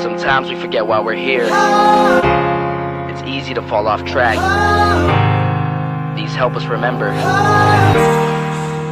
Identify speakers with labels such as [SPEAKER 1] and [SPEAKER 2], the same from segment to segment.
[SPEAKER 1] Sometimes we forget why we're here. It's easy to fall off track. These help us remember.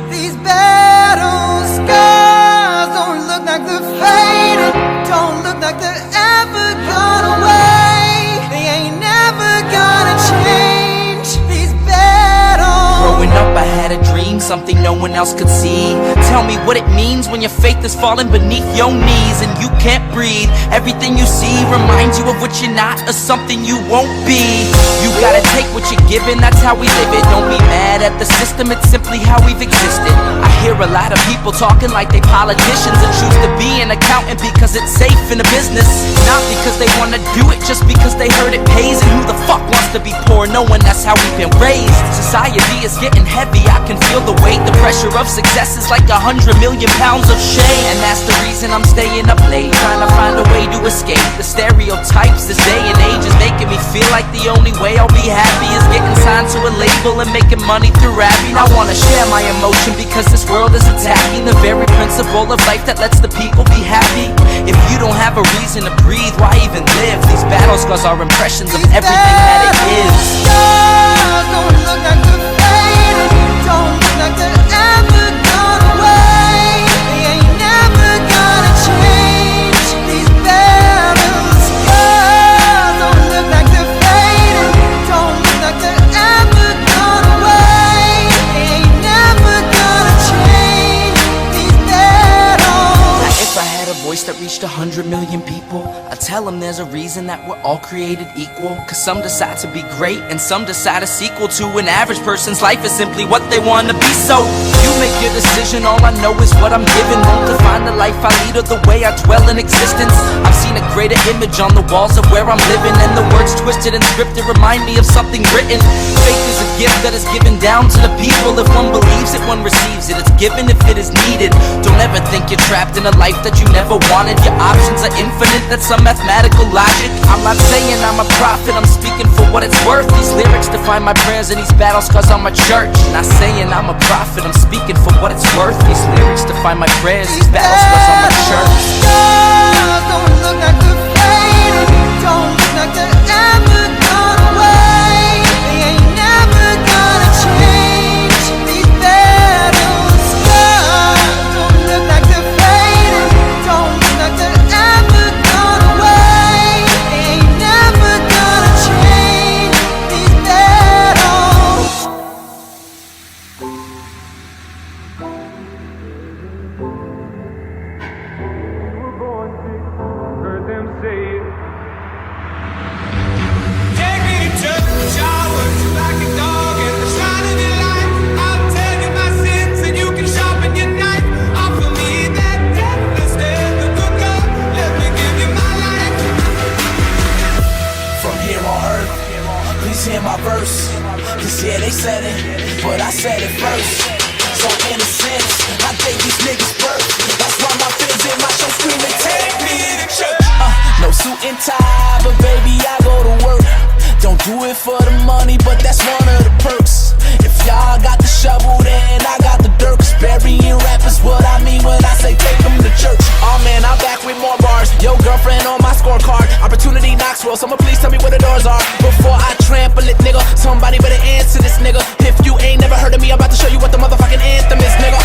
[SPEAKER 2] These battle scars don't look like they're faded, don't look like they're ever gone away. They ain't never gonna change. These battles.
[SPEAKER 3] Growing up I had a dream, something no one else could see. Tell me what it means when your faith is falling beneath your knees and you can't breathe. Everything you see reminds you of what you're not or something you won't be. You gotta take what you're given, that's how we live it. Don't be mad at the system, it's simply how we've existed. I hear a lot of people talking like they politicians and choose to be an accountant because it's safe in the business. Not because they wanna do it, just because they heard it pays. And who the fuck wants to be poor knowing that's how we've been raised? Society is getting heavy, I can feel the weight. The pressure of success is like 100 million pounds of shame. And that's the reason I'm staying up late, trying to find a way to escape the stereotypes this day and age is making me feel like the only way I'll be happy is getting signed to a label and making money through rapping. I wanna share my emotion because this world is attacking the very principle of life that lets the people be happy. If you don't have a reason to breathe, why even live? These battle scars are impressions of everything that it is.
[SPEAKER 2] Don't look like they're faded, don't look like they're ever gone away. They ain't never gonna change. These battle scars don't look like they're faded, don't look like they're ever gone away. They ain't never gonna change. These battles.
[SPEAKER 3] Now if I had a voice that reached 100 million people, I'd tell them there's a reason that we're all created equal. Cause some decide to be great and some decide a sequel to an average person's life is simply what they want to be. So you make your decision, all I know is what I'm given. Won't define the life I lead or the way I dwell in existence. I've seen a greater image on the walls of where I'm living, and the words twisted and scripted remind me of something written. Faith is a gift that is given down to the people. If one believes it, one receives it. It's given if it is needed. Don't ever think you're trapped in a life that you never wanted. Your options are infinite, that's some mathematical logic. I'm not saying I'm a prophet, I'm speaking for what it's worth. These lyrics define my prayers and these battles cause I'm a church. Not saying I'm a prophet, I'm speaking for what it's worth. These lyrics define my prayers, these battles cause I'm a church.
[SPEAKER 2] Don't look like they're faded, don't look like they're ever gone away. They ain't never gonna change. These battle scars don't look like they're faded, don't look like they're ever gone away. They ain't never gonna change. These battles.
[SPEAKER 4] Heard them say it. Take me to the shower, like a dog at the shrine of your life. I'll tell you my sins and you can sharpen your knife. Offer me that death instead of the good. Let me give you my life.
[SPEAKER 5] From here on earth, please hear my verse. Cause yeah, they said it, but I said it first. So in a sense, I think these niggas birth. That's why my fans in my show screaming, take me to church. No suit and tie, but baby, I go to work. Don't do it for the money, but that's one of the perks. If y'all got the shovel, then I got the dirt. Cause burying rap is what I mean when I say take them to church. Oh man, I'm back with more bars. Yo, girlfriend on my scorecard. Opportunity knocks well, someone please tell me where the doors are before I trample it, nigga. Somebody better answer this, nigga. If you ain't never heard of me, I'm about to show you what the motherfucking anthem is, nigga.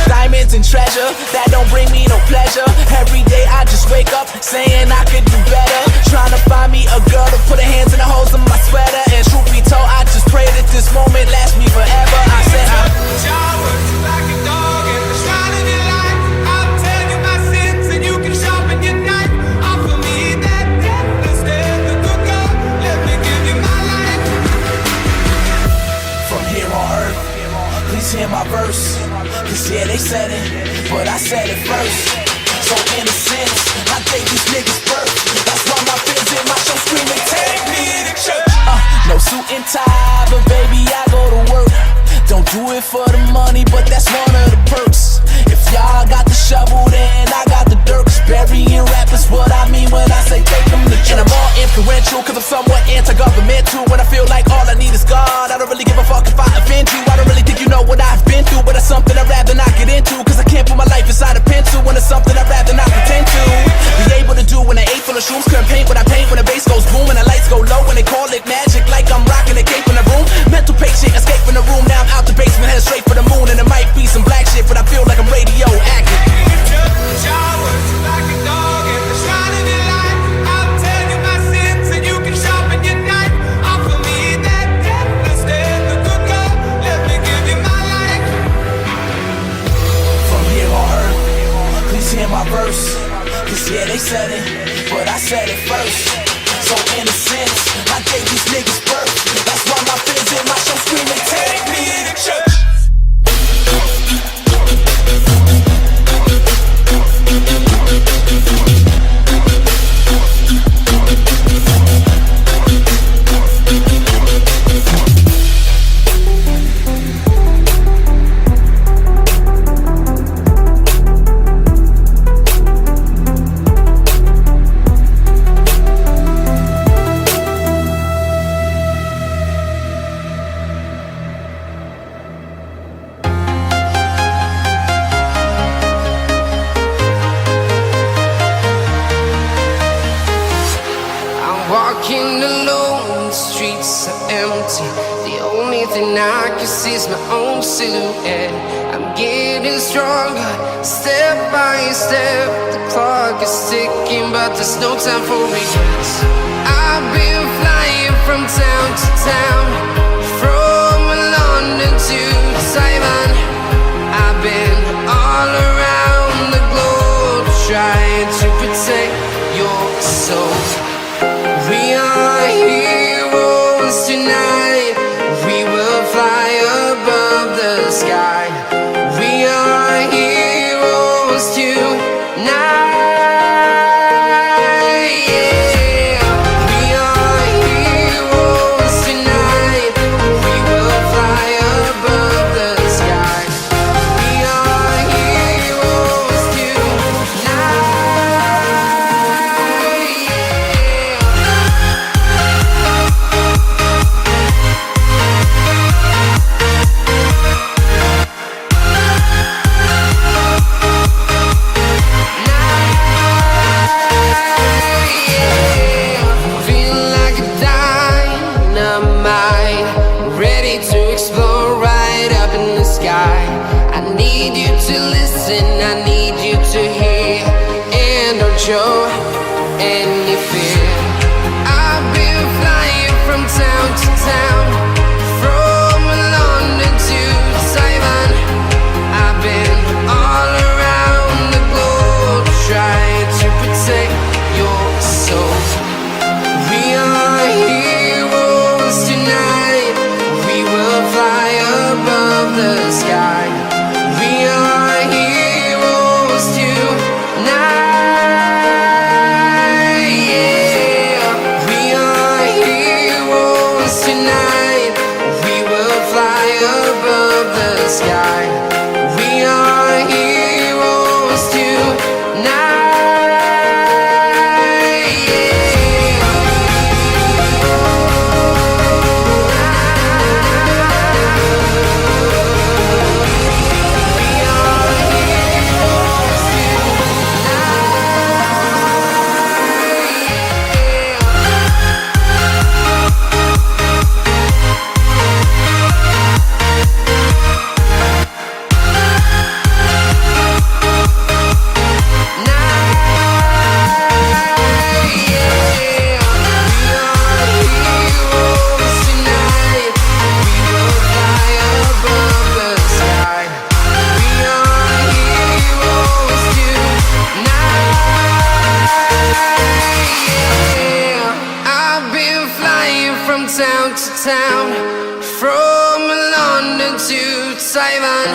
[SPEAKER 5] Diamonds and treasure, that don't bring me no pleasure. Every day I just wake up saying I could do better. Trying to find me a girl to put her hands in the holes of my sweater. And truth be told, I just pray that this moment lasts me forever. I said
[SPEAKER 4] Shower like a dog at the shrine of your life. I'll tell you my sins and you can sharpen your knife. Offer me that death instead of the good. Let me give you my life.
[SPEAKER 5] from here on earth, please hear my verse. Cause yeah, they said it, but I said it first. So in a sense, I think these niggas birth. That's why my fans in my show screaming, take me to church. No suit and tie, but baby, I go to work. Don't do it for the money, but that's one of the perks. If y'all got the shovel, then I got the dirt. Cause burying rap is what I mean when I say take them to church. And I'm all influential, cause I'm somewhat anti-governmental. When I feel like all I need is God, I don't really give a fuck if I offend you. I don't really think you know what I've been through, but it's something I'd rather not get into. Cause I can't put my life inside a pencil when it's something I'd rather not pretend to be able to do when I ain't full my verse, cause yeah, they said it, but I said it first. So in a sense, I gave these niggas birth. That's why my fans in my show screaming, take me to church.
[SPEAKER 6] Walking alone, the streets are empty. The only thing I can see is my own silhouette. I'm getting stronger, step by step. The clock is ticking, but there's no time for regrets. I've been flying from town to town, from London to Taiwan. I've been all around the globe, trying to protect your soul. We are heroes tonight. We will fly above the sky. We are heroes tonight. Yeah. We are heroes tonight. We will fly above the sky. We are heroes tonight. Show any fear. I've been flying from town to town, from London to Taiwan. I've been all around the globe, trying to protect your soul. We are heroes tonight. We will fly above the sky. We are heroes tonight. Sky. We are heroes tonight. Yeah. We are heroes town to town, from London to Taiwan.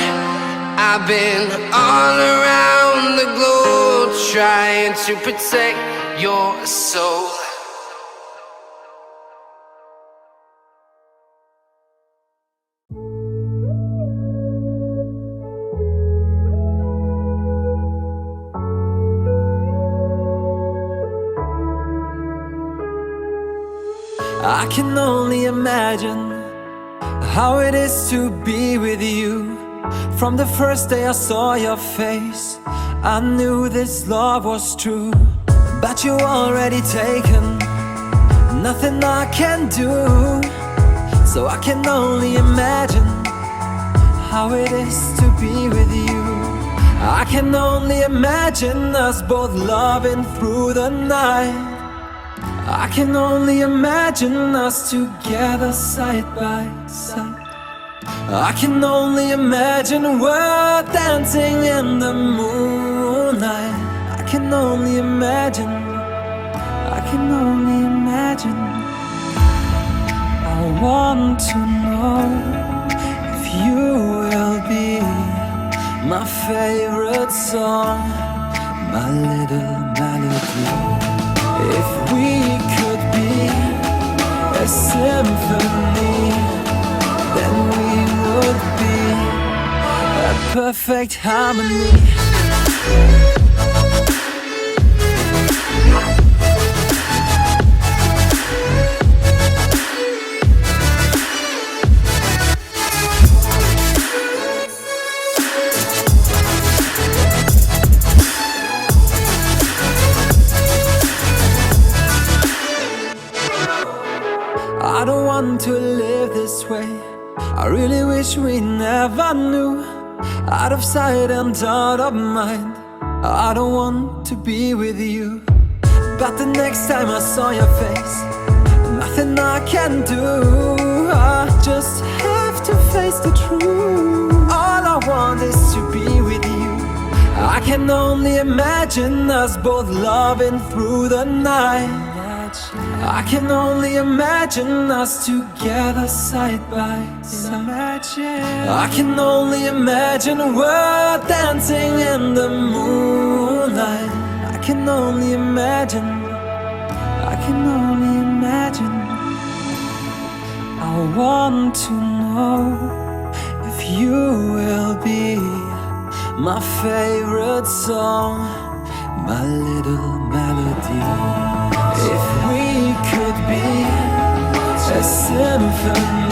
[SPEAKER 6] I've been all around the globe, trying to protect your soul.
[SPEAKER 7] I can only imagine how it is to be with you. From the first day I saw your face, I knew this love was true. But you already taken, nothing I can do. So I can only imagine how it is to be with you. I can only imagine us both loving through the night. I can only imagine us together side by side. I can only imagine we're dancing in the moonlight. can only imagine. I can only imagine. I want to know if you will be my favorite song, my little melody. If we could be a symphony, then we would be a perfect harmony. I don't want to live this way. I really wish we never knew. Out of sight and out of mind, I don't want to be with you. But the next time I saw your face, nothing I can do. I just have to face the truth. All I want is to be with you. I can only imagine us both loving through the night. I can only imagine us together side by side. I can only imagine we're dancing in the moonlight. I can only imagine. I can only imagine. I want to know if you will be my favorite song, my little melody. If we could be a symphony,